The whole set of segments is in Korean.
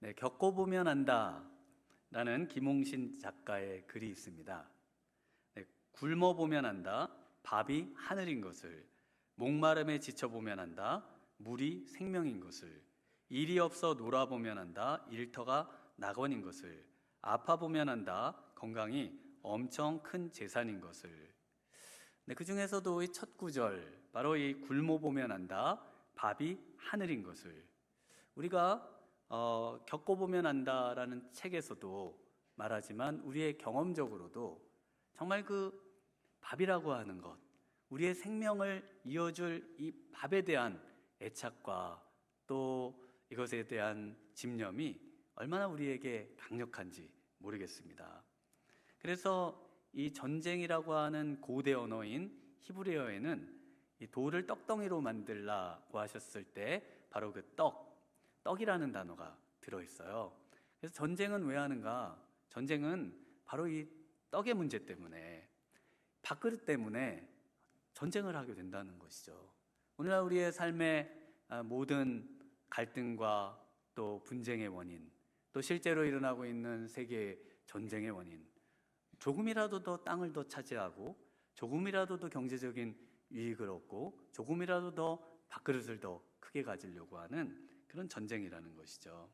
네, 겪어보면 안다라는 김홍신 작가의 글이 있습니다. 네, 굶어보면 안다, 밥이 하늘인 것을. 목마름에 지쳐보면 안다, 물이 생명인 것을. 일이 없어 놀아보면 안다, 일터가 낙원인 것을. 아파보면 안다, 건강이 엄청 큰 재산인 것을. 네, 그 중에서도 이 첫 구절, 바로 이 굶어보면 안다, 밥이 하늘인 것을. 우리가 겪어보면 안다라는 책에서도 말하지만 우리의 경험적으로도 정말 그 밥이라고 하는 것, 우리의 생명을 이어줄 이 밥에 대한 애착과 또 이것에 대한 집념이 얼마나 우리에게 강력한지 모르겠습니다. 그래서 이 전쟁이라고 하는 고대 언어인 히브리어에는 이 돌을 떡덩이로 만들라고 하셨을 때 바로 그 떡이라는 단어가 들어있어요. 그래서 전쟁은 왜 하는가? 전쟁은 바로 이 떡의 문제 때문에, 밥그릇 때문에 전쟁을 하게 된다는 것이죠. 오늘날 우리의 삶의 모든 갈등과 또 분쟁의 원인, 또 실제로 일어나고 있는 세계 전쟁의 원인, 조금이라도 더 땅을 더 차지하고 조금이라도 더 경제적인 이익을 얻고 조금이라도 더 밥그릇을 더 크게 가지려고 하는 그런 전쟁이라는 것이죠.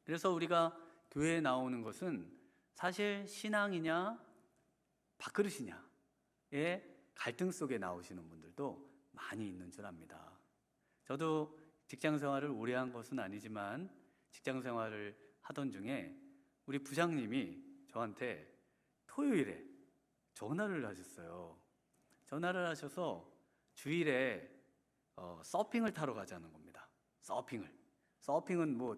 그래서 우리가 교회에 나오는 것은 사실 신앙이냐 밥그릇이냐의 갈등 속에 나오시는 분들도 많이 있는 줄 압니다. 저도 직장 생활을 오래 한 것은 아니지만 직장 생활을 하던 중에 우리 부장님이 저한테 토요일에 전화를 하셨어요. 전화를 하셔서 주일에 서핑을 타러 가자는 겁니다. 서핑은 뭐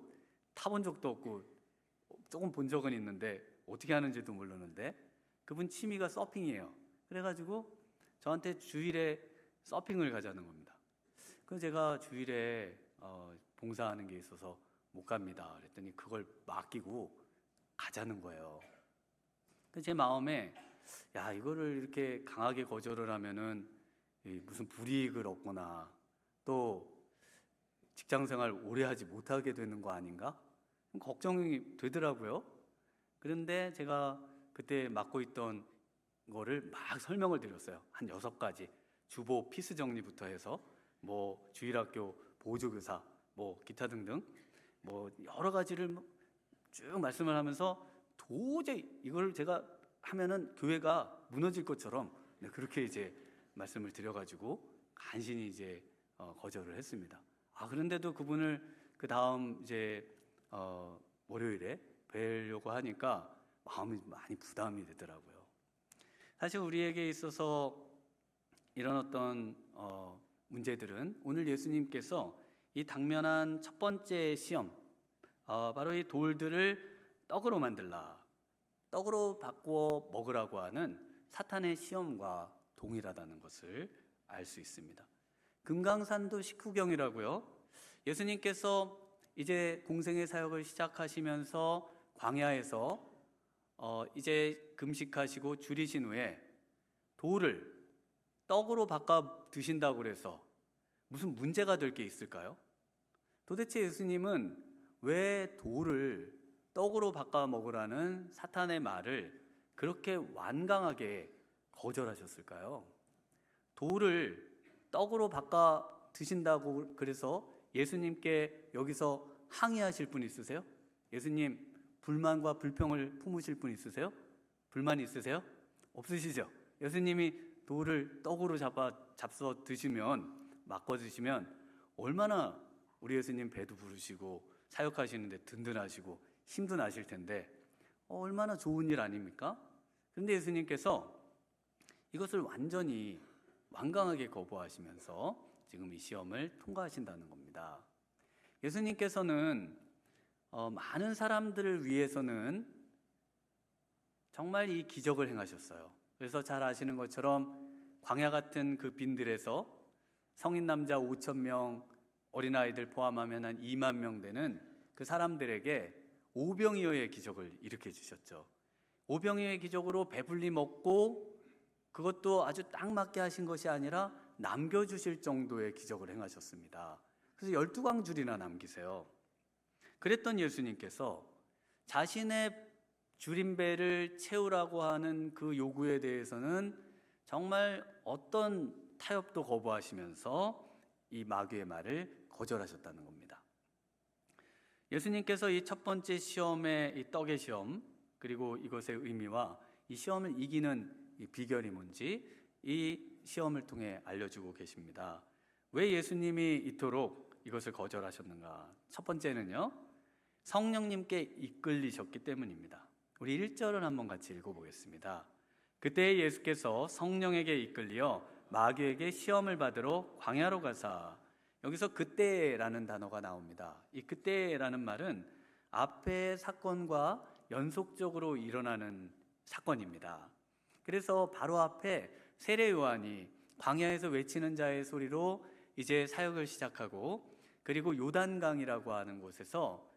타본 적도 없고 조금 본 적은 있는데 어떻게 하는지도 모르는데 그분 취미가 서핑이에요. 그래가지고 저한테 주일에 서핑을 가자는 겁니다. 그래서 제가 주일에 봉사하는 게 있어서 못 갑니다. 그랬더니 그걸 맡기고 가자는 거예요. 그래서 제 마음에 야, 이거를 이렇게 강하게 거절을 하면은 무슨 불이익을 얻거나 또 직장 생활 오래 하지 못하게 되는 거 아닌가? 걱정이 되더라고요. 그런데 제가 그때 맡고 있던 거를 막 설명을 드렸어요. 한 6가지. 주보 피스 정리부터 해서 뭐 주일학교 보조교사 뭐 기타 등등 뭐 여러 가지를 쭉 말씀을 하면서 도저히 이걸 제가 하면은 교회가 무너질 것처럼 그렇게 이제 말씀을 드려가지고 간신히 이제 거절을 했습니다. 그런데도 그분을 그 다음 이제 월요일에 뵈려고 하니까 마음이 많이 부담이 되더라고요. 사실 우리에게 있어서 이런 어떤 문제들은 오늘 예수님께서 이 당면한 첫 번째 시험, 바로 이 돌들을 떡으로 만들라, 떡으로 바꾸어 먹으라고 하는 사탄의 시험과 동일하다는 것을 알 수 있습니다. 금강산도 식후경이라고요. 예수님께서 이제 공생의 사역을 시작하시면서 광야에서 이제 금식하시고 줄이신 후에 돌을 떡으로 바꿔 드신다고 그래서 무슨 문제가 될 게 있을까요? 도대체 예수님은 왜 돌을 떡으로 바꿔 먹으라는 사탄의 말을 그렇게 완강하게 거절하셨을까요? 돌을 떡으로 바꿔 드신다고 그래서 예수님께 여기서 항의하실 분 있으세요? 예수님 불만과 불평을 품으실 분 있으세요? 불만 있으세요? 없으시죠? 예수님이 돌을 떡으로 잡숴 드시면, 바꿔 드시면 얼마나 우리 예수님 배도 부르시고 사역하시는데 든든하시고 힘도 나실 텐데 얼마나 좋은 일 아닙니까? 그런데 예수님께서 이것을 완전히 완강하게 거부하시면서 지금 이 시험을 통과하신다는 겁니다. 예수님께서는 많은 사람들을 위해서는 정말 이 기적을 행하셨어요. 그래서 잘 아시는 것처럼 광야 같은 그 빈들에서 성인 남자 5,000명, 어린아이들 포함하면 한 2만 명 되는 그 사람들에게 오병이어의 기적을 일으켜 주셨죠. 오병이어의 기적으로 배불리 먹고 그것도 아주 딱 맞게 하신 것이 아니라 남겨주실 정도의 기적을 행하셨습니다. 그래서 12광줄이나 남기세요. 그랬던 예수님께서 자신의 줄임배를 채우라고 하는 그 요구에 대해서는 정말 어떤 타협도 거부하시면서 이 마귀의 말을 거절하셨다는 겁니다. 예수님께서 이 첫 번째 시험의 이 떡의 시험, 그리고 이것의 의미와 이 시험을 이기는 이 비결이 뭔지 이 시험을 통해 알려주고 계십니다. 왜 예수님이 이토록 이것을 거절하셨는가? 첫 번째는요, 성령님께 이끌리셨기 때문입니다. 우리 1절을 한번 같이 읽어보겠습니다. 그때 예수께서 성령에게 이끌리어 마귀에게 시험을 받으러 광야로 가사. 여기서 그때라는 단어가 나옵니다. 이 그때라는 말은 앞의 사건과 연속적으로 일어나는 사건입니다. 그래서 바로 앞에 세례 요한이 광야에서 외치는 자의 소리로 이제 사역을 시작하고, 그리고 요단강이라고 하는 곳에서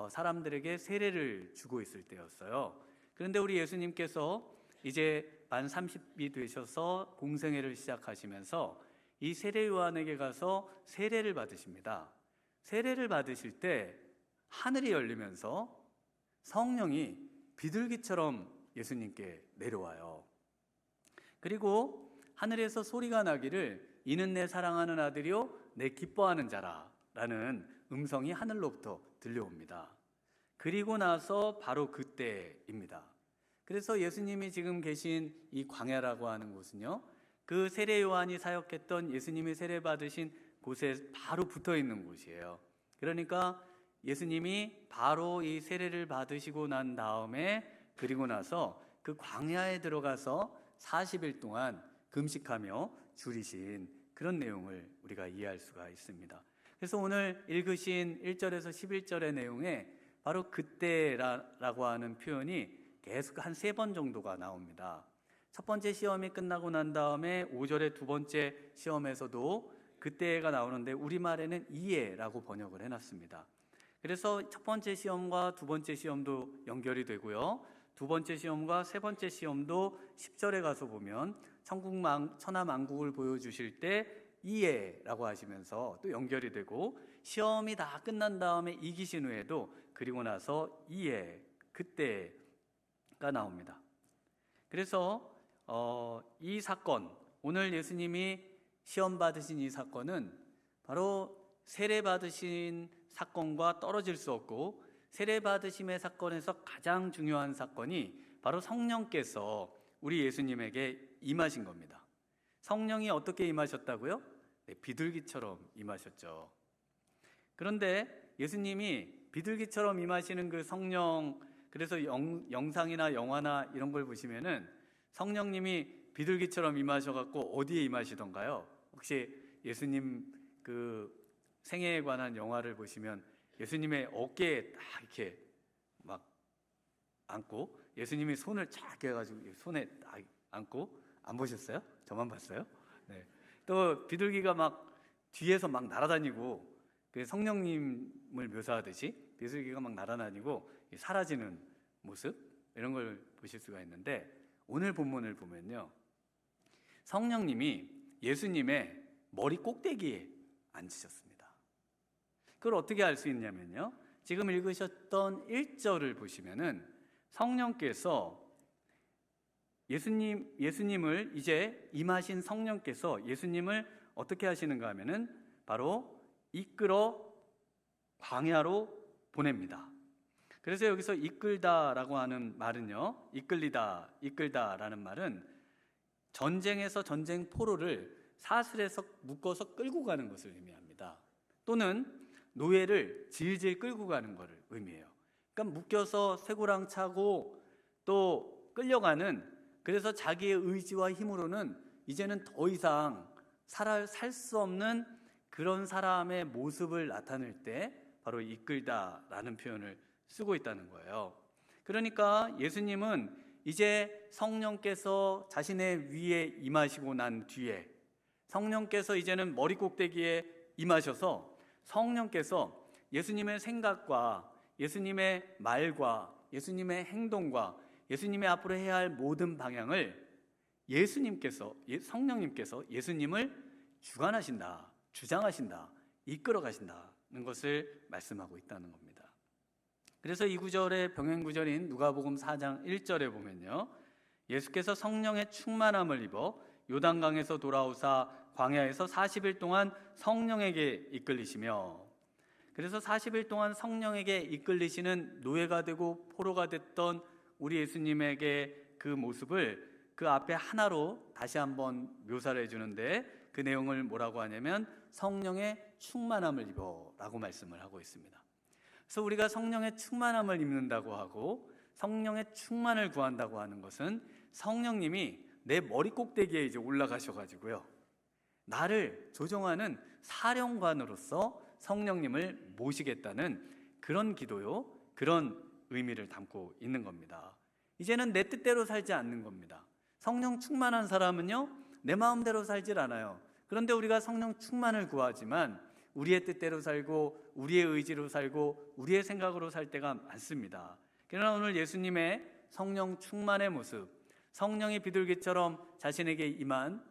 사람들에게 세례를 주고 있을 때였어요. 그런데 우리 예수님께서 이제 만 30이 되셔서 공생애를 시작하시면서 이 세례 요한에게 가서 세례를 받으십니다. 세례를 받으실 때 하늘이 열리면서 성령이 비둘기처럼 예수님께 내려와요. 그리고 하늘에서 소리가 나기를 이는 내 사랑하는 아들이요 내 기뻐하는 자라 라는 음성이 하늘로부터 들려옵니다. 그리고 나서 바로 그때입니다. 그래서 예수님이 지금 계신 이 광야라고 하는 곳은요, 그 세례 요한이 사역했던 예수님이 세례 받으신 곳에 바로 붙어 있는 곳이에요. 그러니까 예수님이 바로 이 세례를 받으시고 난 다음에, 그리고 나서 그 광야에 들어가서 40일 동안 금식하며 줄이신 그런 내용을 우리가 이해할 수가 있습니다. 그래서 오늘 읽으신 1절에서 11절의 내용에 바로 그때라고 하는 표현이 계속 한 3번 정도가 나옵니다. 첫 번째 시험이 끝나고 난 다음에 5절의 두 번째 시험에서도 그때가 나오는데 우리말에는 이에라고 번역을 해놨습니다. 그래서 첫 번째 시험과 두 번째 시험도 연결이 되고요, 두 번째 시험과 세 번째 시험도 10절에 가서 보면 천하만국을 보여주실 때 이에라고 하시면서 또 연결이 되고, 시험이 다 끝난 다음에 이기신 후에도 그리고 나서 이에, 그때가 나옵니다. 그래서 이 사건, 오늘 예수님이 시험 받으신 이 사건은 바로 세례 받으신 사건과 떨어질 수 없고, 세례 받으심의 사건에서 가장 중요한 사건이 바로 성령께서 우리 예수님에게 임하신 겁니다. 성령이 어떻게 임하셨다고요? 네, 비둘기처럼 임하셨죠. 그런데 예수님이 비둘기처럼 임하시는 그 성령, 그래서 영상이나 영화나 이런 걸 보시면은 성령님이 비둘기처럼 임하셔갖고 어디에 임하시던가요? 혹시 예수님 그 생애에 관한 영화를 보시면 예수님의 어깨에 딱 이렇게 막 안고, 예수님이 손을 쫙 해가지고 손에 딱 안고, 안 보셨어요? 저만 봤어요? 네. 또 비둘기가 막 뒤에서 막 날아다니고, 그 성령님을 묘사하듯이 비둘기가 막 날아다니고 사라지는 모습, 이런 걸 보실 수가 있는데, 오늘 본문을 보면요, 성령님이 예수님의 머리 꼭대기에 앉으셨습니다. 그걸 어떻게 알 수 있냐면요, 지금 읽으셨던 1절을 보시면은 성령께서 예수님을 이제 임하신 성령께서 예수님을 어떻게 하시는가 하면은 바로 이끌어 광야로 보냅니다. 그래서 여기서 이끌다라고 하는 말은요, 이끌다라는 말은 전쟁에서 전쟁 포로를 사슬에서 묶어서 끌고 가는 것을 의미합니다. 또는 노예를 질질 끌고 가는 것을 의미해요. 그러니까 묶여서 쇠고랑 차고 또 끌려가는, 그래서 자기의 의지와 힘으로는 이제는 더 이상 살 수 없는 그런 사람의 모습을 나타낼 때 바로 이끌다라는 표현을 쓰고 있다는 거예요. 그러니까 예수님은 이제 성령께서 자신의 위에 임하시고 난 뒤에, 성령께서 이제는 머리 꼭대기에 임하셔서 성령께서 예수님의 생각과 예수님의 말과 예수님의 행동과 예수님의 앞으로 해야 할 모든 방향을 성령님께서 예수님을 주관하신다, 주장하신다, 이끌어 가신다는 것을 말씀하고 있다는 겁니다. 그래서 이 구절의 병행 구절인 누가복음 4장 1절에 보면요, 예수께서 성령의 충만함을 입어 요단강에서 돌아오사 광야에서 40일 동안 성령에게 이끌리시며, 그래서 40일 동안 성령에게 이끌리시는 노예가 되고 포로가 됐던 우리 예수님에게 그 모습을 그 앞에 하나로 다시 한번 묘사를 해주는데, 그 내용을 뭐라고 하냐면 성령의 충만함을 입어 라고 말씀을 하고 있습니다. 그래서 우리가 성령의 충만함을 입는다고 하고 성령의 충만을 구한다고 하는 것은 성령님이 내 머리 꼭대기에 이제 올라가셔가지고요, 나를 조종하는 사령관으로서 성령님을 모시겠다는 그런 기도요, 그런 의미를 담고 있는 겁니다. 이제는 내 뜻대로 살지 않는 겁니다. 성령 충만한 사람은요, 내 마음대로 살질 않아요. 그런데 우리가 성령 충만을 구하지만 우리의 뜻대로 살고 우리의 의지로 살고 우리의 생각으로 살 때가 많습니다. 그러나 오늘 예수님의 성령 충만의 모습, 성령이 비둘기처럼 자신에게 임한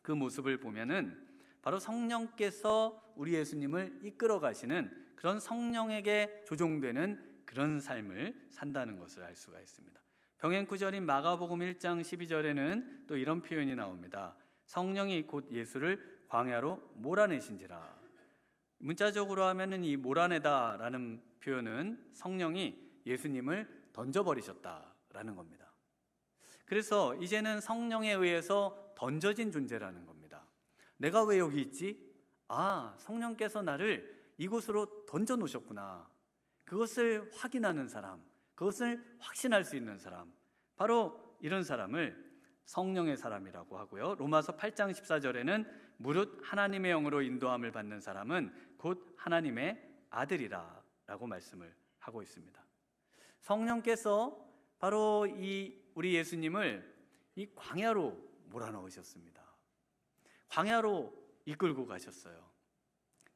그 모습을 보면은 바로 성령께서 우리 예수님을 이끌어 가시는 그런 성령에게 조종되는 그런 삶을 산다는 것을 알 수가 있습니다. 병행 구절인 마가복음 1장 12절에는 또 이런 표현이 나옵니다. 성령이 곧 예수를 광야로 몰아내신지라. 문자적으로 하면은 이 몰아내다라는 표현은 성령이 예수님을 던져버리셨다라는 겁니다. 그래서 이제는 성령에 의해서 던져진 존재라는 겁니다. 내가 왜 여기 있지? 아, 성령께서 나를 이곳으로 던져 놓으셨구나. 그것을 확인하는 사람, 그것을 확신할 수 있는 사람, 바로 이런 사람을 성령의 사람이라고 하고요. 로마서 8장 14절에는 무릇 하나님의 영으로 인도함을 받는 사람은 곧 하나님의 아들이라 라고 말씀을 하고 있습니다. 성령께서 바로 우리 예수님을 이 광야로 몰아넣으셨습니다. 광야로 이끌고 가셨어요.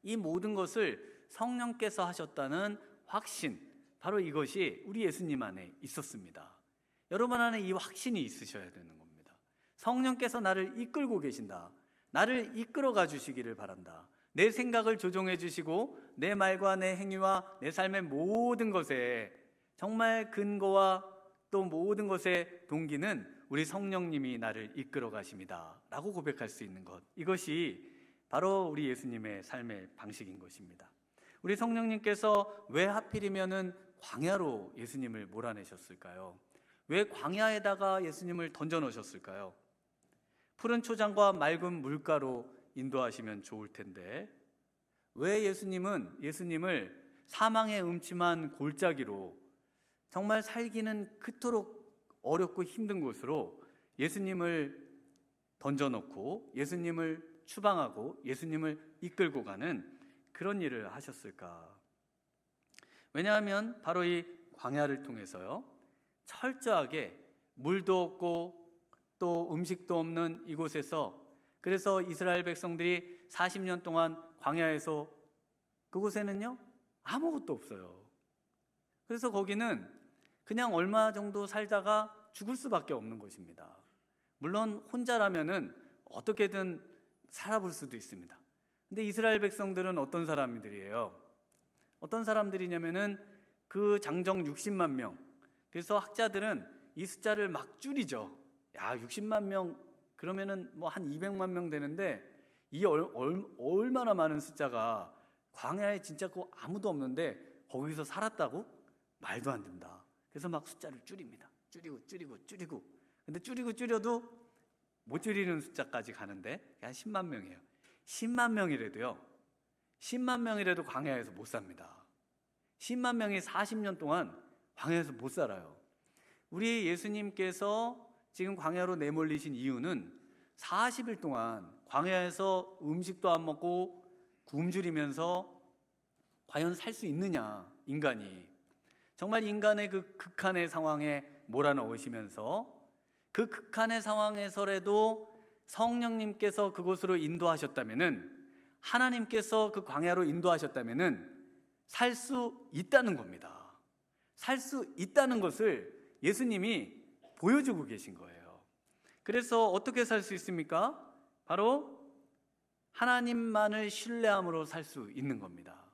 이 모든 것을 성령께서 하셨다는 확신, 바로 이것이 우리 예수님 안에 있었습니다. 여러분 안에 이 확신이 있으셔야 되는 겁니다. 성령께서 나를 이끌고 계신다. 나를 이끌어가 주시기를 바란다. 내 생각을 조종해 주시고 내 말과 내 행위와 내 삶의 모든 것에 정말 근거와 또 모든 것의 동기는 우리 성령님이 나를 이끌어 가십니다 라고 고백할 수 있는 것, 이것이 바로 우리 예수님의 삶의 방식인 것입니다. 우리 성령님께서 왜 하필이면은 광야로 예수님을 몰아내셨을까요? 왜 광야에다가 예수님을 던져 놓으셨을까요? 푸른 초장과 맑은 물가로 인도하시면 좋을 텐데 왜 예수님을 사망의 음침한 골짜기로, 정말 살기는 그토록 어렵고 힘든 곳으로 예수님을 던져놓고 예수님을 추방하고 예수님을 이끌고 가는 그런 일을 하셨을까? 왜냐하면 바로 이 광야를 통해서요, 철저하게 물도 없고 또 음식도 없는 이곳에서, 그래서 이스라엘 백성들이 40년 동안 광야에서, 그곳에는요 아무것도 없어요. 그래서 거기는 그냥 얼마 정도 살다가 죽을 수밖에 없는 곳입니다. 물론 혼자라면은 어떻게든 살아볼 수도 있습니다. 근데 이스라엘 백성들은 어떤 사람들이에요? 어떤 사람들이냐면은 그 장정 60만 명. 그래서 학자들은 이 숫자를 막 줄이죠. 야, 60만 명 그러면은 뭐 한 200만 명 되는데 이 얼마나 많은 숫자가 광야에 진짜 그 아무도 없는데 거기서 살았다고? 말도 안 된다. 그래서 막 숫자를 줄입니다. 줄이고. 근데 줄여도 못 줄이는 숫자까지 가는데 한 10만 명이에요. 10만 명이라도요. 10만 명이라도 광야에서 못 삽니다. 10만 명이 40년 동안 광야에서 못 살아요. 우리 예수님께서 지금 광야로 내몰리신 이유는 40일 동안 광야에서 음식도 안 먹고 굶주리면서 과연 살 수 있느냐, 인간이. 정말 인간의 그 극한의 상황에 몰아넣으시면서 그 극한의 상황에서라도 성령님께서 그곳으로 인도하셨다면은, 하나님께서 그 광야로 인도하셨다면은 살 수 있다는 겁니다. 살 수 있다는 것을 예수님이 보여주고 계신 거예요. 그래서 어떻게 살 수 있습니까? 바로 하나님만을 신뢰함으로 살 수 있는 겁니다.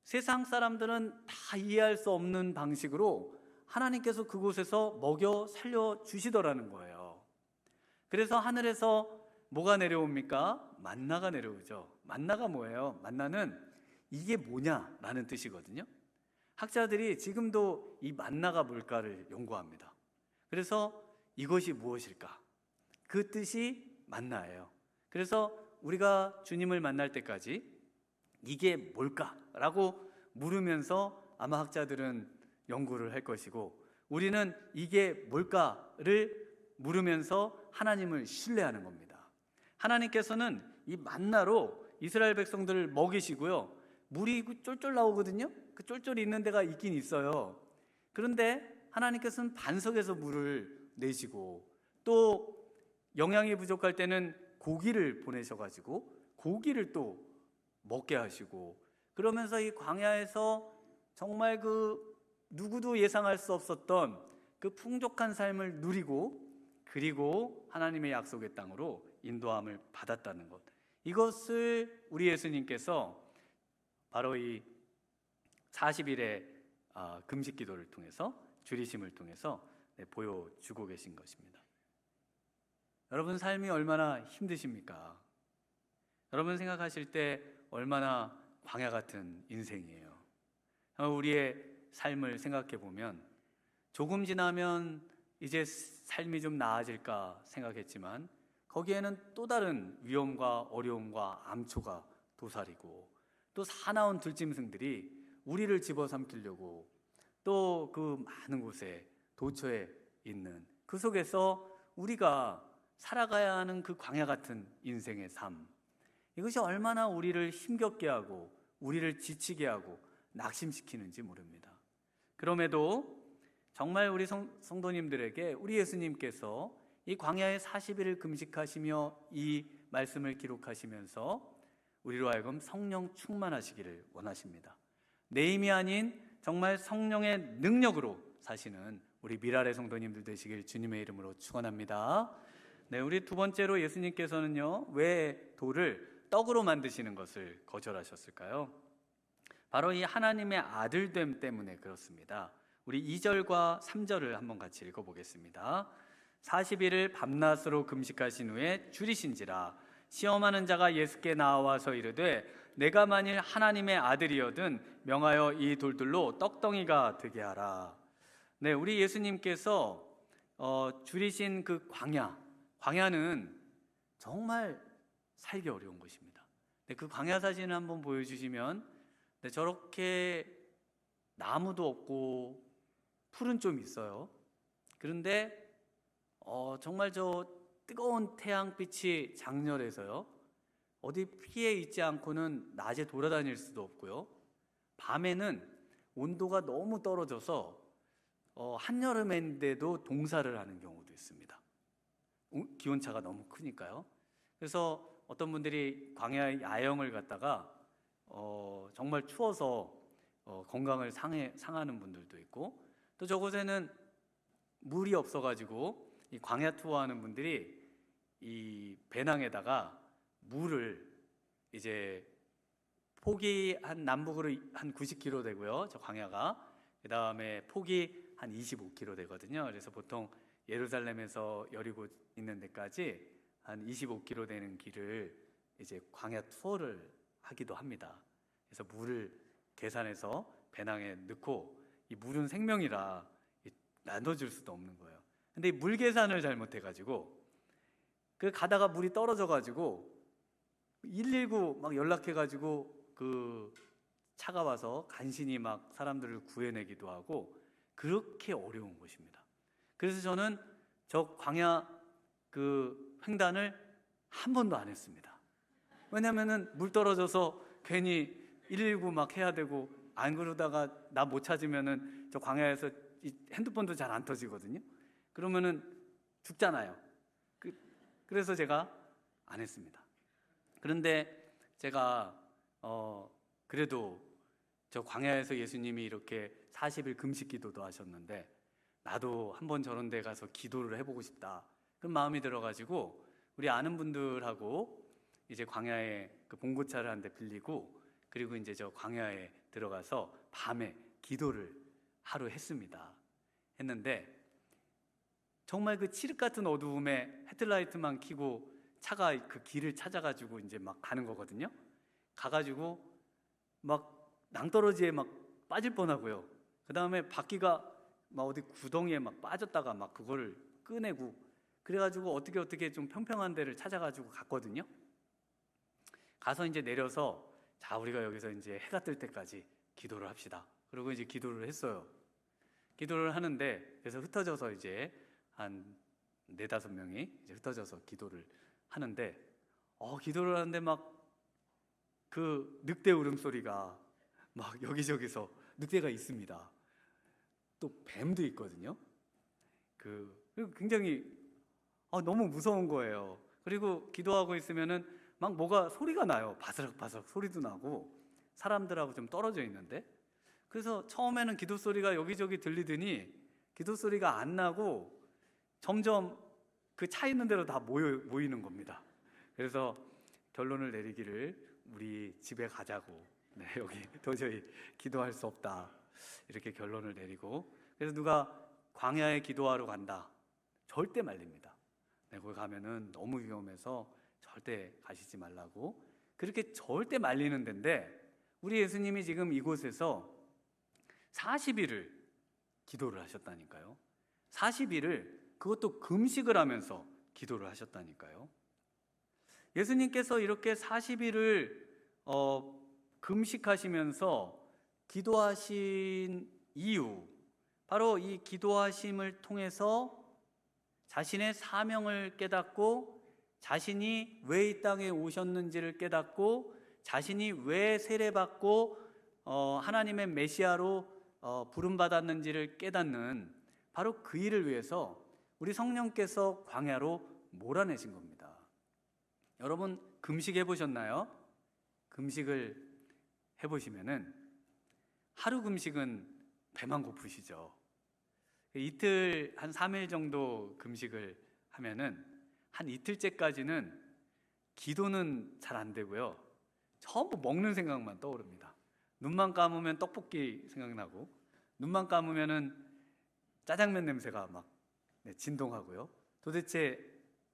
세상 사람들은 다 이해할 수 없는 방식으로 하나님께서 그곳에서 먹여 살려 주시더라는 거예요. 그래서 하늘에서 뭐가 내려옵니까? 만나가 내려오죠. 만나가 뭐예요? 만나는 이게 뭐냐라는 뜻이거든요. 학자들이 지금도 이 만나가 뭘까를 연구합니다. 그래서 이것이 무엇일까? 그 뜻이 만나예요. 그래서 우리가 주님을 만날 때까지 이게 뭘까라고 물으면서 아마 학자들은 연구를 할 것이고, 우리는 이게 뭘까를 물으면서 하나님을 신뢰하는 겁니다. 하나님께서는 이 만나로 이스라엘 백성들을 먹이시고요, 물이 쫄쫄 나오거든요. 그 쫄쫄 있는 데가 있긴 있어요. 그런데 하나님께서는 반석에서 물을 내시고, 또 영양이 부족할 때는 고기를 보내셔가지고 고기를 또 먹게 하시고, 그러면서 이 광야에서 정말 그 누구도 예상할 수 없었던 그 풍족한 삶을 누리고, 그리고 하나님의 약속의 땅으로 인도함을 받았다는 것, 이것을 우리 예수님께서 바로 이 40일의 금식 기도를 통해서, 줄이심을 통해서 보여주고 계신 것입니다. 여러분 삶이 얼마나 힘드십니까? 여러분 생각하실 때 얼마나 광야 같은 인생이에요. 우리의 삶을 생각해 보면 조금 지나면 이제 삶이 좀 나아질까 생각했지만, 거기에는 또 다른 위험과 어려움과 암초가 도사리고, 또 사나운 들짐승들이 우리를 집어삼키려고 또 그 많은 곳에 도처에 있는 그 속에서 우리가 살아가야 하는 그 광야 같은 인생의 삶, 이것이 얼마나 우리를 힘겹게 하고 우리를 지치게 하고 낙심시키는지 모릅니다. 그럼에도 정말 우리 성도님들에게 우리 예수님께서 이 광야의 40일을 금식하시며 이 말씀을 기록하시면서 우리로 하여금 성령 충만하시기를 원하십니다. 내 힘이 아닌 정말 성령의 능력으로 사시는 우리 미랄의 성도님들 되시길 주님의 이름으로 축원합니다. 네, 우리 두 번째로 예수님께서는요, 왜 돌을 떡으로 만드시는 것을 거절하셨을까요? 바로 이 하나님의 아들됨 때문에 그렇습니다. 우리 2절과 3절을 한번 같이 읽어보겠습니다. 40일을 밤낮으로 금식하신 후에 줄이신지라 시험하는 자가 예수께 나와서 이르되 내가 만일 하나님의 아들이거든 명하여 이 돌들로 떡덩이가 되게 하라. 네, 우리 예수님께서 줄이신 그 광야는 정말 살기 어려운 곳입니다. 네, 그 광야 사진을 한번 보여주시면, 네, 저렇게 나무도 없고 풀은 좀 있어요. 그런데 정말 저 뜨거운 태양빛이 장렬해서요, 어디 피해 있지 않고는 낮에 돌아다닐 수도 없고요, 밤에는 온도가 너무 떨어져서 한여름인데도 동사를 하는 경우도 있습니다. 기온차가 너무 크니까요. 그래서 어떤 분들이 광야의 야영을 갔다가 정말 추워서 건강을 상하는 분들도 있고, 또 저곳에는 물이 없어가지고 이 광야 투어하는 분들이 이 배낭에다가 물을 이제 폭이 한 남북으로 한 90km 되고요, 저 광야가. 그 다음에 폭이 한 25km 되거든요. 그래서 보통 예루살렘에서 여리고 있는 데까지 한 25km 되는 길을 이제 광야 투어를 하기도 합니다. 그래서 물을 계산해서 배낭에 넣고, 이 물은 생명이라 나눠줄 수도 없는 거예요. 근데 이 물 계산을 잘못해가지고 그 가다가 물이 떨어져가지고 119 막 연락해가지고 그 차가 와서 간신히 막 사람들을 구해내기도 하고, 그렇게 어려운 곳입니다. 그래서 저는 저 광야 그 횡단을 한 번도 안 했습니다. 왜냐면은 물 떨어져서 괜히 119 막 해야 되고, 안 그러다가 나 못 찾으면은 저 광야에서 핸드폰도 잘 안 터지거든요. 그러면은 죽잖아요. 그래서 제가 안 했습니다. 그런데 제가 그래도 저 광야에서 예수님이 이렇게 40일 금식 기도도 하셨는데, 나도 한번 저런 데 가서 기도를 해보고 싶다, 그런 마음이 들어가지고 우리 아는 분들하고 이제 광야에 그 봉고차를 한 대 빌리고, 그리고 이제 저 광야에 들어가서 밤에 기도를 하루 했는데 정말 그 칠흑 같은 어두움에 헤드라이트만 켜고 차가 그 길을 찾아가지고 이제 막 가는 거거든요. 가가지고 막 낭떠러지에 막 빠질 뻔하고요. 그 다음에 바퀴가 막 어디 구덩이에 막 빠졌다가 막 그거를 꺼내고, 그래가지고 어떻게 좀 평평한 데를 찾아가지고 갔거든요. 가서 이제 내려서, 자, 우리가 여기서 이제 해가 뜰 때까지 기도를 합시다. 그리고 이제 기도를 했어요. 기도를 하는데, 그래서 흩어져서 이제 한 4-5명이 이제 흩어져서 기도를 하는데, 기도를 하는데 막 그 늑대 울음소리가 막 여기저기서, 늑대가 있습니다. 또 뱀도 있거든요. 굉장히 너무 무서운 거예요. 그리고 기도하고 있으면은 막 뭐가 소리가 나요. 바스락바스락 소리도 나고, 사람들하고 좀 떨어져 있는데. 그래서 처음에는 기도 소리가 여기저기 들리더니 기도 소리가 안 나고 점점 그 차 있는 대로 다 모이는 겁니다. 그래서 결론을 내리기를, 우리 집에 가자고. 네, 여기 도저히 기도할 수 없다, 이렇게 결론을 내리고, 그래서 누가 광야에 기도하러 간다, 절대 말립니다. 네, 거기 가면은 너무 위험해서 절대 가시지 말라고, 그렇게 절대 말리는 데인데, 우리 예수님이 지금 이곳에서 40일을 기도를 하셨다니까요. 40일을, 그것도 금식을 하면서 기도를 하셨다니까요. 예수님께서 이렇게 40일을 금식하시면서 기도하신 이유, 바로 이 기도하심을 통해서 자신의 사명을 깨닫고, 자신이 왜 이 땅에 오셨는지를 깨닫고, 자신이 왜 세례받고 하나님의 메시아로 부름받았는지를 깨닫는, 바로 그 일을 위해서 우리 성령께서 광야로 몰아내신 겁니다. 여러분, 금식 해보셨나요? 금식을 해보시면은 하루 금식은 배만 고프시죠. 이틀, 한 3일 정도 금식을 하면은 한 이틀째까지는 기도는 잘 안 되고요, 전부 먹는 생각만 떠오릅니다. 눈만 감으면 떡볶이 생각나고, 눈만 감으면은 짜장면 냄새가 막 진동하고요. 도대체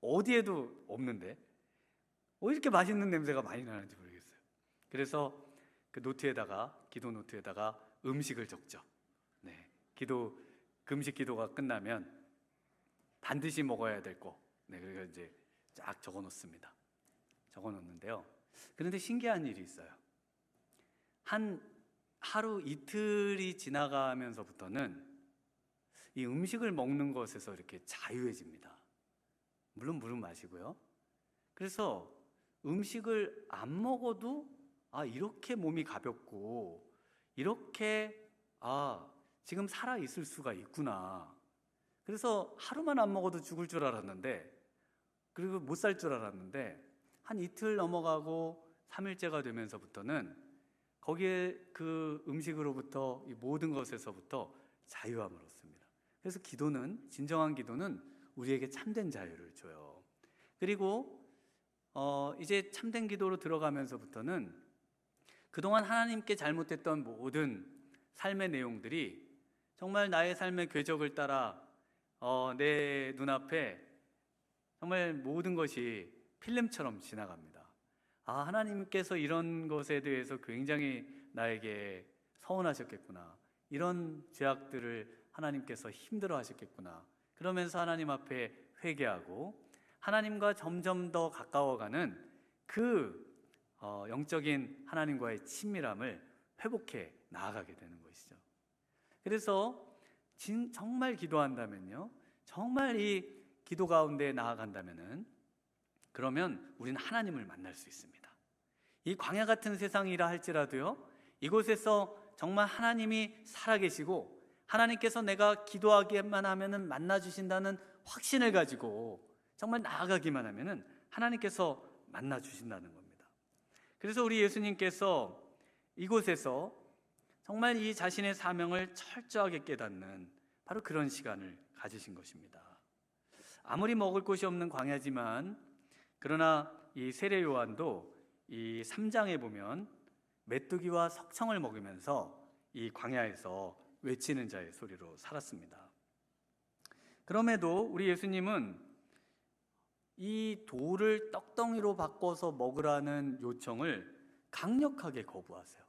어디에도 없는데 이렇게 맛있는 냄새가 많이 나는지 모르겠어요. 그래서 그 노트에다가, 기도 노트에다가 음식을 적죠. 네, 금식 기도가 끝나면 반드시 먹어야 될 거, 그래서 이제 쫙 적어 놓습니다. 적어 놓는데요, 그런데 신기한 일이 있어요. 한 하루 이틀이 지나가면서부터는 이 음식을 먹는 것에서 이렇게 자유해집니다. 물론 물은 마시고요. 그래서 음식을 안 먹어도 이렇게 몸이 가볍고, 이렇게 지금 살아 있을 수가 있구나. 그래서 하루만 안 먹어도 죽을 줄 알았는데, 그리고 못 살 줄 알았는데, 한 이틀 넘어가고 3일째가 되면서부터는 거기에 그 음식으로부터, 이 모든 것에서부터 자유함을 얻습니다. 그래서 기도는, 진정한 기도는 우리에게 참된 자유를 줘요. 그리고 이제 참된 기도로 들어가면서부터는 그동안 하나님께 잘못했던 모든 삶의 내용들이 정말 나의 삶의 궤적을 따라 내 눈앞에 정말 모든 것이 필름처럼 지나갑니다. 하나님께서 이런 것에 대해서 굉장히 나에게 서운하셨겠구나, 이런 죄악들을 하나님께서 힘들어 하셨겠구나, 그러면서 하나님 앞에 회개하고 하나님과 점점 더 가까워가는 그 영적인 하나님과의 친밀함을 회복해 나아가게 되는 것이죠. 그래서 정말 기도한다면요, 정말 이 기도 가운데 나아간다면은, 그러면 우리는 하나님을 만날 수 있습니다. 이 광야 같은 세상이라 할지라도요, 이곳에서 정말 하나님이 살아계시고, 하나님께서 내가 기도하기만 하면은 만나 주신다는 확신을 가지고 정말 나아가기만 하면은 하나님께서 만나 주신다는 겁니다. 그래서 우리 예수님께서 이곳에서 정말 이 자신의 사명을 철저하게 깨닫는 바로 그런 시간을 가지신 것입니다. 아무리 먹을 곳이 없는 광야지만, 그러나 이 세례 요한도 이 3장에 보면 메뚜기와 석청을 먹으면서 이 광야에서 외치는 자의 소리로 살았습니다. 그럼에도 우리 예수님은 이 돌을 떡덩이로 바꿔서 먹으라는 요청을 강력하게 거부하세요.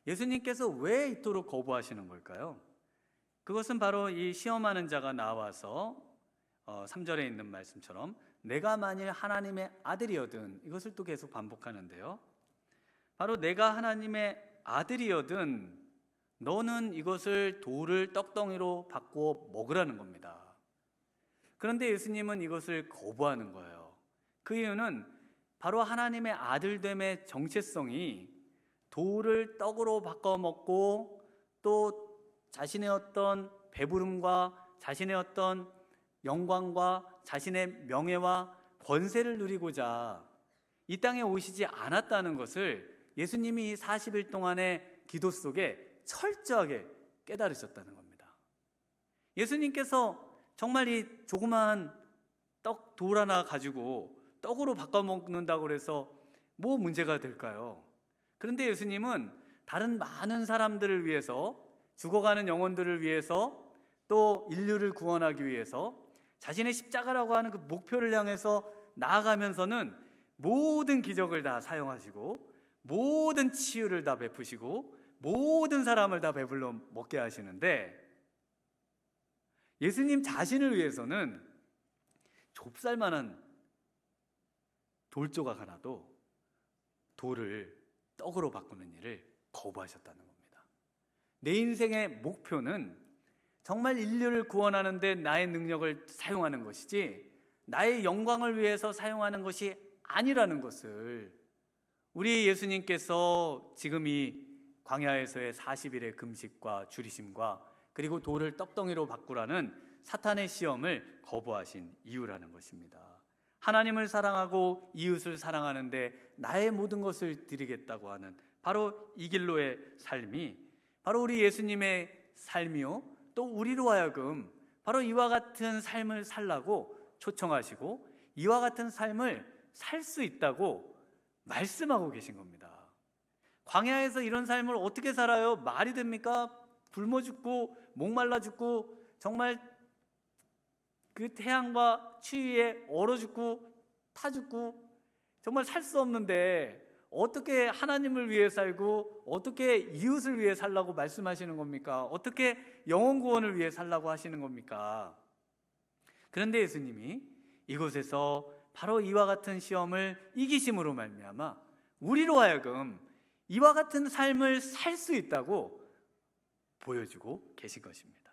예수님께서 왜 이토록 거부하시는 걸까요? 그것은 바로 이 시험하는 자가 나와서 3절에 있는 말씀처럼 내가 만일 하나님의 아들이거든, 이것을 또 계속 반복하는데요. 바로 내가 하나님의 아들이거든 너는 이것을 돌을 떡덩이로 바꾸어 먹으라는 겁니다. 그런데 예수님은 이것을 거부하는 거예요. 그 이유는 바로 하나님의 아들됨의 정체성이 돌을 떡으로 바꿔 먹고 또 자신의 어떤 배부름과 자신의 어떤 영광과 자신의 명예와 권세를 누리고자 이 땅에 오시지 않았다는 것을 예수님이 40일 동안의 기도 속에 철저하게 깨달으셨다는 겁니다. 예수님께서 정말 이 조그마한 돌 하나 가지고 떡으로 바꿔 먹는다고 해서 뭐 문제가 될까요? 그런데 예수님은 다른 많은 사람들을 위해서, 죽어가는 영혼들을 위해서, 또 인류를 구원하기 위해서 자신의 십자가라고 하는 그 목표를 향해서 나아가면서는 모든 기적을 다 사용하시고 모든 치유를 다 베푸시고 모든 사람을 다 배불러 먹게 하시는데, 예수님 자신을 위해서는 좁쌀만한 돌조각 하나도 돌을 떡으로 바꾸는 일을 거부하셨다는 겁니다. 내 인생의 목표는 정말 인류를 구원하는 데 나의 능력을 사용하는 것이지 나의 영광을 위해서 사용하는 것이 아니라는 것을 우리 예수님께서 지금 이 광야에서의 40일의 금식과 줄이심과 그리고 돌을 떡덩이로 바꾸라는 사탄의 시험을 거부하신 이유라는 것입니다. 하나님을 사랑하고 이웃을 사랑하는데 나의 모든 것을 드리겠다고 하는 바로 이 길로의 삶이 바로 우리 예수님의 삶이요, 또 우리로 하여금 바로 이와 같은 삶을 살라고 초청하시고 이와 같은 삶을 살 수 있다고 말씀하고 계신 겁니다. 광야에서 이런 삶을 어떻게 살아요? 말이 됩니까? 굶어 죽고 목말라 죽고 정말 그 태양과 추위에 얼어 죽고 타 죽고 정말 살 수 없는데 어떻게 하나님을 위해 살고 어떻게 이웃을 위해 살라고 말씀하시는 겁니까? 어떻게 영혼 구원을 위해 살라고 하시는 겁니까? 그런데 예수님이 이곳에서 바로 이와 같은 시험을 이기심으로 말미암아 우리로 하여금 이와 같은 삶을 살 수 있다고 보여주고 계신 것입니다.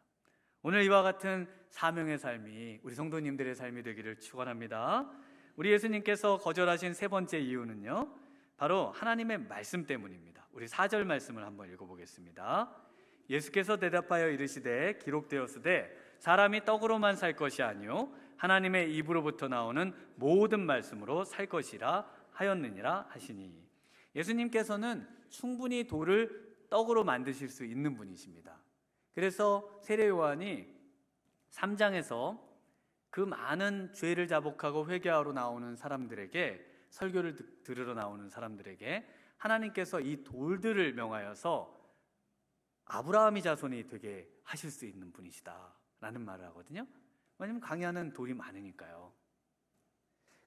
오늘 이와 같은 사명의 삶이 우리 성도님들의 삶이 되기를 축원합니다. 우리 예수님께서 거절하신 세 번째 이유는요, 바로 하나님의 말씀 때문입니다. 우리 4절 말씀을 한번 읽어보겠습니다. 예수께서 대답하여 이르시되 기록되었으되 사람이 떡으로만 살 것이 아니요 하나님의 입으로부터 나오는 모든 말씀으로 살 것이라 하였느니라 하시니, 예수님께서는 충분히 돌을 떡으로 만드실 수 있는 분이십니다. 그래서 세례 요한이 3장에서 그 많은 죄를 자복하고 회개하러 나오는 사람들에게, 설교를 들으러 나오는 사람들에게 하나님께서 이 돌들을 명하여서 아브라함이 자손이 되게 하실 수 있는 분이시다 라는 말을 하거든요. 왜냐하면 광야는 돌이 많으니까요.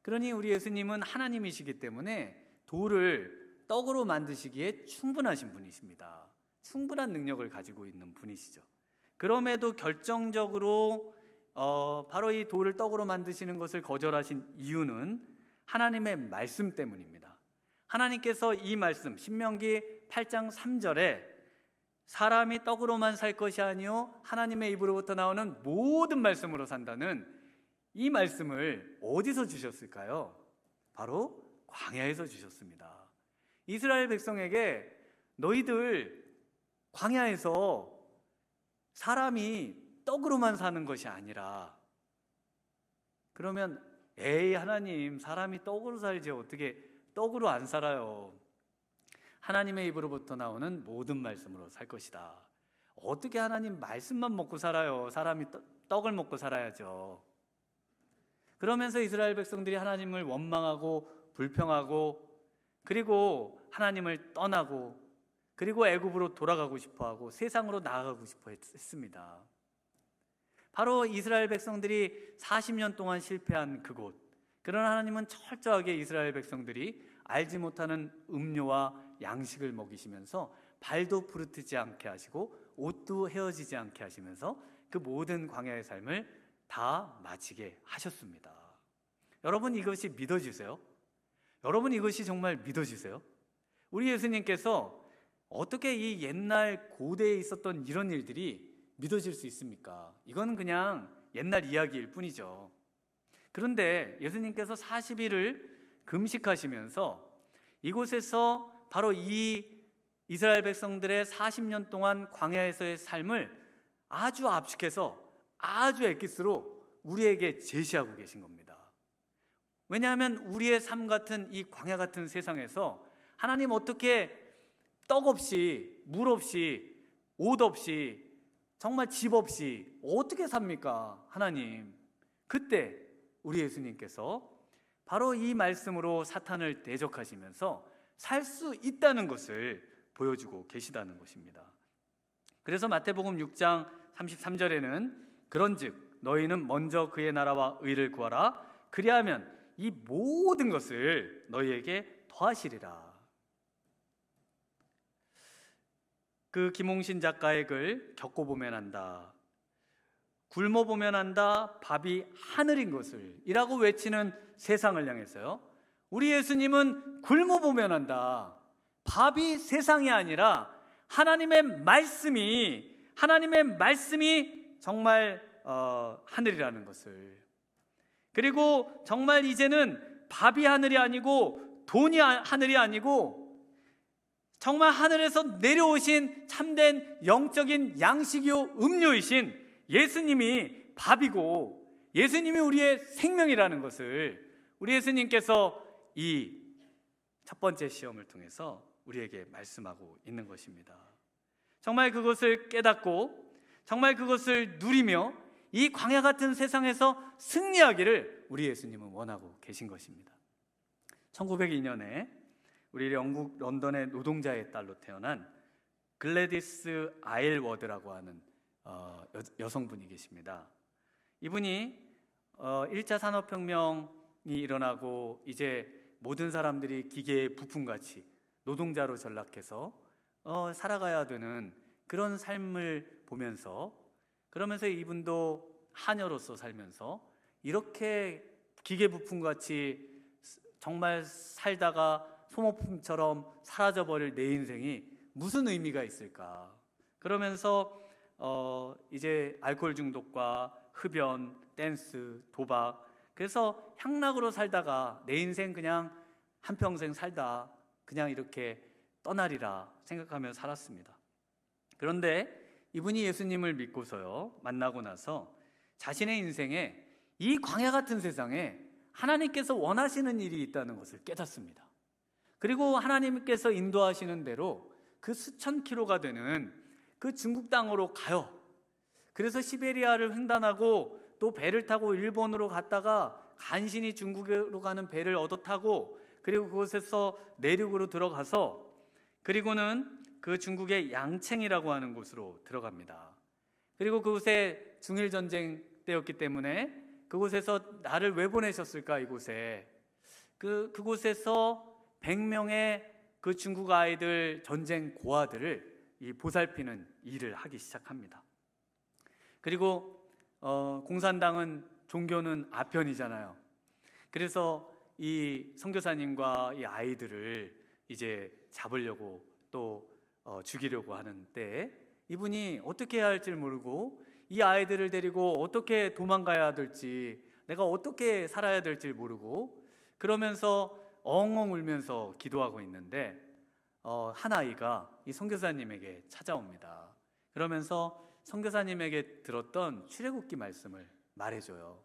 그러니 우리 예수님은 하나님이시기 때문에 돌을 떡으로 만드시기에 충분하신 분이십니다. 충분한 능력을 가지고 있는 분이시죠. 그럼에도 결정적으로 바로 이 돌을 떡으로 만드시는 것을 거절하신 이유는 하나님의 말씀 때문입니다. 하나님께서 이 말씀, 신명기 8장 3절에 사람이 떡으로만 살 것이 아니요 하나님의 입으로부터 나오는 모든 말씀으로 산다는 이 말씀을 어디서 주셨을까요? 바로 광야에서 주셨습니다. 이스라엘 백성에게 너희들 광야에서 사람이 떡으로만 사는 것이 아니라, 그러면 에이 하나님, 사람이 떡으로 살지 어떻게 떡으로 안 살아요? 하나님의 입으로부터 나오는 모든 말씀으로 살 것이다. 어떻게 하나님 말씀만 먹고 살아요? 사람이 떡을 먹고 살아야죠. 그러면서 이스라엘 백성들이 하나님을 원망하고 불평하고 그리고 하나님을 떠나고 그리고 애굽으로 돌아가고 싶어하고 세상으로 나아가고 싶어 했습니다. 바로 이스라엘 백성들이 40년 동안 실패한 그곳, 그러나 하나님은 철저하게 이스라엘 백성들이 알지 못하는 음료와 양식을 먹이시면서 발도 부르트지 않게 하시고 옷도 헤어지지 않게 하시면서 그 모든 광야의 삶을 다 마치게 하셨습니다. 여러분, 이것이 믿어지세요? 여러분, 이것이 정말 믿어지세요? 우리 예수님께서 어떻게 이 옛날 고대에 있었던 이런 일들이 믿어질 수 있습니까? 이건 그냥 옛날 이야기일 뿐이죠. 그런데 예수님께서 40일을 금식하시면서 이곳에서 바로 이 이스라엘 백성들의 40년 동안 광야에서의 삶을 아주 압축해서 아주 엑기스로 우리에게 제시하고 계신 겁니다. 왜냐하면 우리의 삶 같은 이 광야 같은 세상에서 하나님 어떻게 떡 없이, 물 없이, 옷 없이, 정말 집 없이 어떻게 삽니까? 하나님. 그때 우리 예수님께서 바로 이 말씀으로 사탄을 대적하시면서 살 수 있다는 것을 보여주고 계시다는 것입니다. 그래서 마태복음 6장 33절에는 그런즉 너희는 먼저 그의 나라와 의를 구하라. 그리하면 이 모든 것을 너희에게 더하시리라. 그 김홍신 작가의 글 겪어보면 한다. 굶어보면 한다. 밥이 하늘인 것을 이라고 외치는 세상을 향해서요, 우리 예수님은 굶어보면 한다. 밥이 세상이 아니라 하나님의 말씀이 정말 하늘이라는 것을, 그리고 정말 이제는 밥이 하늘이 아니고 돈이 하늘이 아니고 정말 하늘에서 내려오신 참된 영적인 양식이요 음료이신 예수님이 밥이고 예수님이 우리의 생명이라는 것을 우리 예수님께서 이 첫 번째 시험을 통해서 우리에게 말씀하고 있는 것입니다. 정말 그것을 깨닫고 정말 그것을 누리며 이 광야 같은 세상에서 승리하기를 우리 예수님은 원하고 계신 것입니다. 1902년에 우리 영국 런던의 노동자의 딸로 태어난 글래디스 아일워드라고 하는 여성분이 계십니다. 이분이 1차 산업혁명이 일어나고 이제 모든 사람들이 기계의 부품같이 노동자로 전락해서 살아가야 되는 그런 삶을 보면서, 그러면서 이분도 하녀로서 살면서 이렇게 기계 부품같이 정말 살다가 소모품처럼 사라져버릴 내 인생이 무슨 의미가 있을까? 그러면서 이제 알코올 중독과 흡연, 댄스, 도박, 그래서 향락으로 살다가 내 인생 그냥 한평생 살다 그냥 이렇게 떠나리라 생각하며 살았습니다. 그런데 이분이 예수님을 믿고서요, 만나고 나서 자신의 인생에 이 광야 같은 세상에 하나님께서 원하시는 일이 있다는 것을 깨닫습니다. 그리고 하나님께서 인도하시는 대로 그 수천 킬로가 되는 그 중국 땅으로 가요. 그래서 시베리아를 횡단하고 또 배를 타고 일본으로 갔다가 간신히 중국으로 가는 배를 얻어 타고, 그리고 그곳에서 내륙으로 들어가서 그리고는 그 중국의 양챙이라고 하는 곳으로 들어갑니다. 그리고 그곳에 중일전쟁 때였기 때문에 그곳에서 나를 왜 보내셨을까, 이곳에 그곳에서 100명의 그 중국 아이들, 전쟁 고아들을 보살피는 일을 하기 시작합니다. 그리고 공산당은 종교는 아편이잖아요. 그래서 이 선교사님과 이 아이들을 이제 잡으려고 또 죽이려고 하는 때에 이분이 어떻게 해야 할지 모르고 이 아이들을 데리고 어떻게 도망가야 될지, 내가 어떻게 살아야 될지 모르고 그러면서 엉엉 울면서 기도하고 있는데 한 아이가 이 선교사님에게 찾아옵니다. 그러면서 선교사님에게 들었던 출애굽기 말씀을 말해줘요.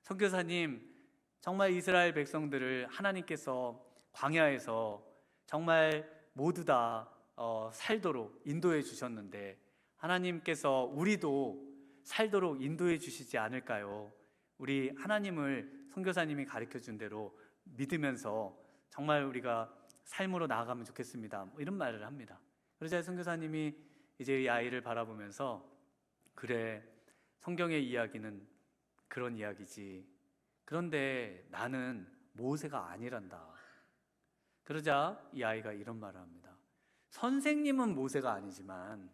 선교사님, 정말 이스라엘 백성들을 하나님께서 광야에서 정말 모두 다 살도록 인도해 주셨는데 하나님께서 우리도 살도록 인도해 주시지 않을까요? 우리 하나님을 선교사님이 가르쳐 준 대로 믿으면서 정말 우리가 삶으로 나아가면 좋겠습니다. 뭐 이런 말을 합니다. 그러자 선교사님이 이제 이 아이를 바라보면서, 그래, 성경의 이야기는 그런 이야기지. 그런데 나는 모세가 아니란다. 그러자 이 아이가 이런 말을 합니다. 선생님은 모세가 아니지만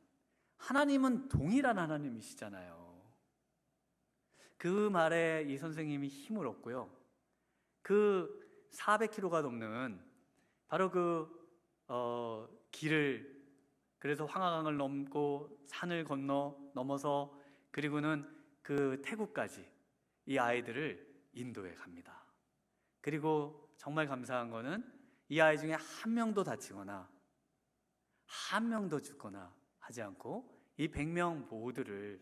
하나님은 동일한 하나님이시잖아요. 그 말에 이 선생님이 힘을 얻고요, 그 400km가 넘는 바로 길을, 그래서 황하강을 넘고 산을 넘어서 그리고는 그 태국까지 이 아이들을 인도해 갑니다. 그리고 정말 감사한 거는 이 아이 중에 한 명도 다치거나 한 명도 죽거나 하지 않고 이 100명 모두를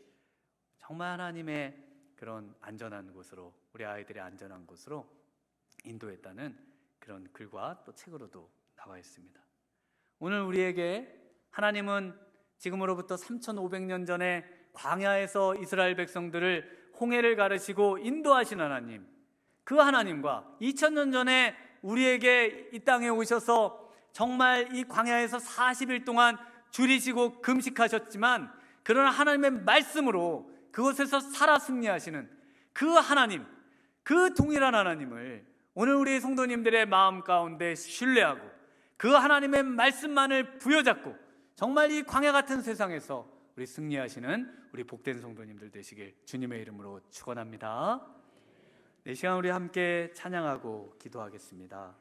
정말 하나님의 그런 안전한 곳으로, 우리 아이들의 안전한 곳으로 인도했다는 그런 글과 또 책으로도 나와 있습니다. 오늘 우리에게 하나님은 지금으로부터 3,500년 전에 광야에서 이스라엘 백성들을 홍해를 가르시고 인도하신 하나님, 그 하나님과 2000년 전에 우리에게 이 땅에 오셔서 정말 이 광야에서 40일 동안 줄이시고 금식하셨지만, 그러나 하나님의 말씀으로 그곳에서 살아 승리하시는 그 하나님, 그 동일한 하나님을 오늘 우리 성도님들의 마음 가운데 신뢰하고 그 하나님의 말씀만을 부여잡고 정말 이 광야 같은 세상에서 우리 승리하시는 우리 복된 성도님들 되시길 주님의 이름으로 축원합니다. 이 시간 우리 함께 찬양하고 기도하겠습니다.